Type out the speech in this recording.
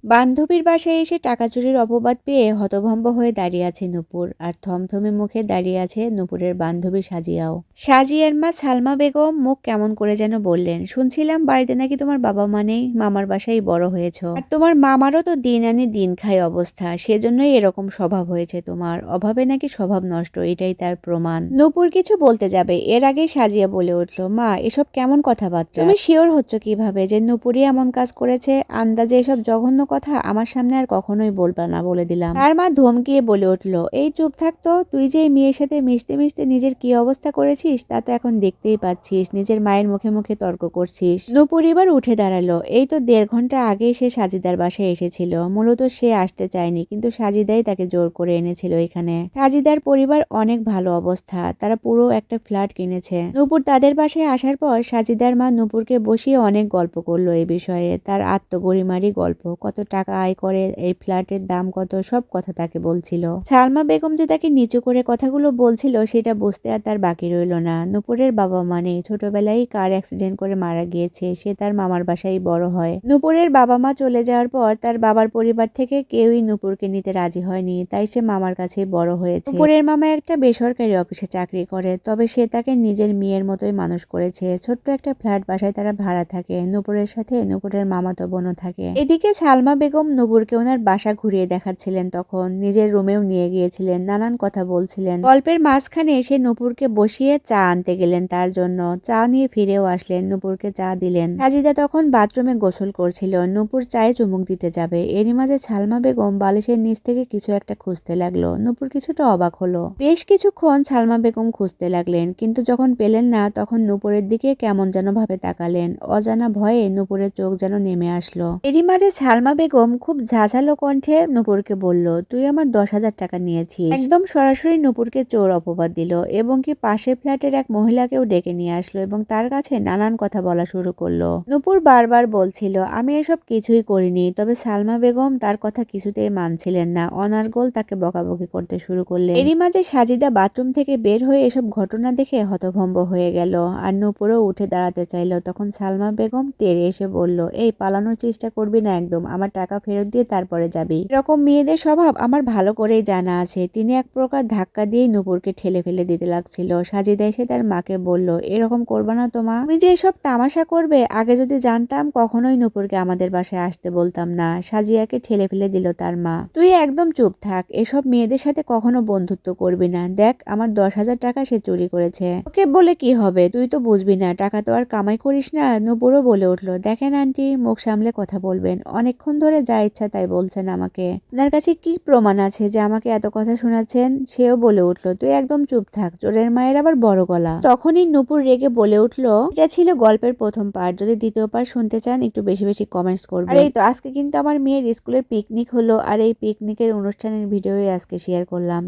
বান্ধবীর বাসায় এসে টাকা চুরির অপবাদ পেয়ে হতভম্ব হয়ে দাঁড়িয়ে আছে নূপুর, আর থমথমে মুখে দাঁড়িয়ে আছে নূপুরের বান্ধবী সাজিয়াও। সাজিয়ার মা সালমা বেগম মুখ কেমন করে যেন বললেন, শুনছিলাম বাড়িতে নাকি তোমার বাবা মা নেই, মামার বাসায় বড় হয়েছ, আর তোমার মামারও তো দিন আনি দিন খাই অবস্থা, সেজন্যই এরকম স্বভাব হয়েছে তোমার। অভাবে নাকি স্বভাব নষ্ট, এটাই তার প্রমাণ। নূপুর কিছু বলতে যাবে এর আগেই সাজিয়া বলে উঠল, মা এসব কেমন কথাবার্তা? তুমি শিওর হচ্ছ কিভাবে যে নূপুরই এমন কাজ করেছে? আন্দাজে এসব জঘন্য কথা আমার সামনে আর কখনোই বলবা না, বলে দিলাম। তার মা ধমকিয়ে বলে উঠল, এই চুপ থাকতো, তুই যে এই মেয়ের সাথে মিশতে মিশতে নিজের কি অবস্থা করেছিস তা তো এখন দেখতেই পাচ্ছিস, নিজের মায়ের মুখে মুখে তর্ক করছিস। নূপুর এবার উঠে দাঁড়ালো। এই তো 1.5 ঘন্টা আগে সে সাজিদার বাসায় এসেছিল। মূলত সে আসতে চায়নি, কিন্তু সাজিদাই তাকে জোর করে এনেছিল এখানে। সাজিদার পরিবার অনেক ভালো অবস্থা, তারা পুরো একটা ফ্ল্যাট কিনেছে। নূপুর তাদের বাসায় আসার পর সাজিদার মা নূপুরকে বসিয়ে অনেক গল্প করলো এই বিষয়ে, তার আত্মগরিমারই গল্প, কত টাকা আয় করে, এই ফ্ল্যাটের দাম কত, সব কথা তাকে বলছিল। সালমা বেগম যে তাকে নিচু করে কথাগুলো বলছিল সেটা বুঝতে আর তার বাকি রইল না। নূপুরের বাবা মা নেই, ছোটবেলায় কার অ্যাক্সিডেন্ট করে মারা গিয়েছে, সে তার মামার বাসায় বড় হয়। নূপুরের বাবা মা চলে যাওয়ার পর তার বাবার পরিবার থেকে কেউই নূপুরকে নিতে রাজি হয়নি, তাই সে মামার কাছেই বড় হয়েছে। নূপুরের মামা একটা বেসরকারি অফিসে চাকরি করে, তবে সে তাকে নিজের মেয়ের মতোই মানুষ করেছে। ছোট্ট একটা ফ্ল্যাট বাসায় তারা ভাড়া থাকে, নূপুরের সাথে নূপুরের মামাতো বোনও থাকে। এদিকে সালমা বেগম নূপুরকে ওনার বাসা ঘুরিয়ে দেখাচ্ছিলেন, তখন নিজের রুমেও নিয়ে গিয়েছিলেন, নানান কথা বলছিলেন। গল্পের মাঝখানে এসে নূপুরকে বসিয়ে চা আনতে গেলেন তার জন্য, চা নিয়ে ফিরেও আসলেন, নূপুরকে চা দিলেন। সাজিদা তখন বাথরুমে গোসল করছিল, নূপুর চায়ে চুমুক দিতে যাবে, এরই মাঝে সালমা বেগম বালিশের নিচ থেকে কিছু একটা খুঁজতে লাগলো। নূপুর কিছুটা অবাক হলো। বেশ কিছুক্ষণ সালমা বেগম খুঁজতে লাগলেন, কিন্তু যখন পেলেন না তখন নূপুরের দিকে কেমন যেন ভাবে তাকালেন। অজানা ভয়ে নূপুরের চোখ যেন নেমে আসলো। এরই মাঝে সালমা বেগম খুব ঝাঁঝালো কণ্ঠে নূপুরকে বলল, তুই আমার 10,000 টাকা নিয়েছিস। একদম সরাসরি নূপুরকে চোর অপবাদ দিল, এবং কি পাশের ফ্ল্যাটের এক মহিলাকেও ডেকে নিয়ে আসলো এবং তার কাছে নানান কথা বলা শুরু করলো। নূপুর বারবার বলছিল, আমি এসব কিছুই করিনি, তবে সালমা বেগম তার কথা কিছুতেই মানছিলেন না, অনার্গল তাকে বকাবকি করতে শুরু করলেন। এরই মাঝে সাজিদা বাথরুম থেকে বের হয়ে এসব ঘটনা দেখে হতভম্ব হয়ে গেল, আর নূপুরও উঠে দাঁড়াতে চাইল। তখন সালমা বেগম তেড়ে এসে বলল, এই পালানোর চেষ্টা করবি না একদম, আমার টাকা ফেরত দিয়ে তারপরে যাবি। এরকম মেয়েদের স্বভাব আমার ভালো করেই জানা আছে। তিনি এক প্রকার ধাক্কা দিয়েই নূপুরকে ঠেলে ফেলে দিতে লাগছিল। সাজিদা এসে তার মাকে বলল, এরকম করবা না তো মা, তুমি যে এসব তামাশা করবে, আগে যদি জানতাম কখনোই নূপুরকে আমাদের বাসায় আসতে বলতাম না। সাজিয়াকে ঠেলে ফেলে দিল তার মা। তুই একদম চুপ থাক, এসব মেয়েদের সাথে কখনো বন্ধুত্ব করবি না। দেখ আমার 10,000 টাকা সে চুরি করেছে, ওকে বলে কি হবে, তুই তো বুঝবি না, টাকা তো আর কামাই করিস না। নূপুরও বলে উঠলো, দেখেন আন্টি, মুখ সামলে কথা বলবেন, অনেকক্ষণ ধরে যা ইচ্ছা তাই বলছেন আমাকে, আপনার কাছে কি প্রমাণ আছে যে আমাকে এত কথা শোনাচ্ছেন? সেও বলে উঠলো, তুই একদম চুপ থাক, চোরের মায়ের আবার বড় গলা। তখনই নূপুর রেগে বলে উঠলো, এটা ছিল গল্পের প্রথম পার্ট, যদি দ্বিতীয় পার্ট শুনতে চান একটু বেশি বেশি কমেন্টস করবেন। আর এই তো আজকে কিন্তু আমার মেয়ের স্কুলের পিকনিক হলো, আর এই পিকনিকের অনুষ্ঠানের ভিডিওই আজকে শেয়ার করলাম।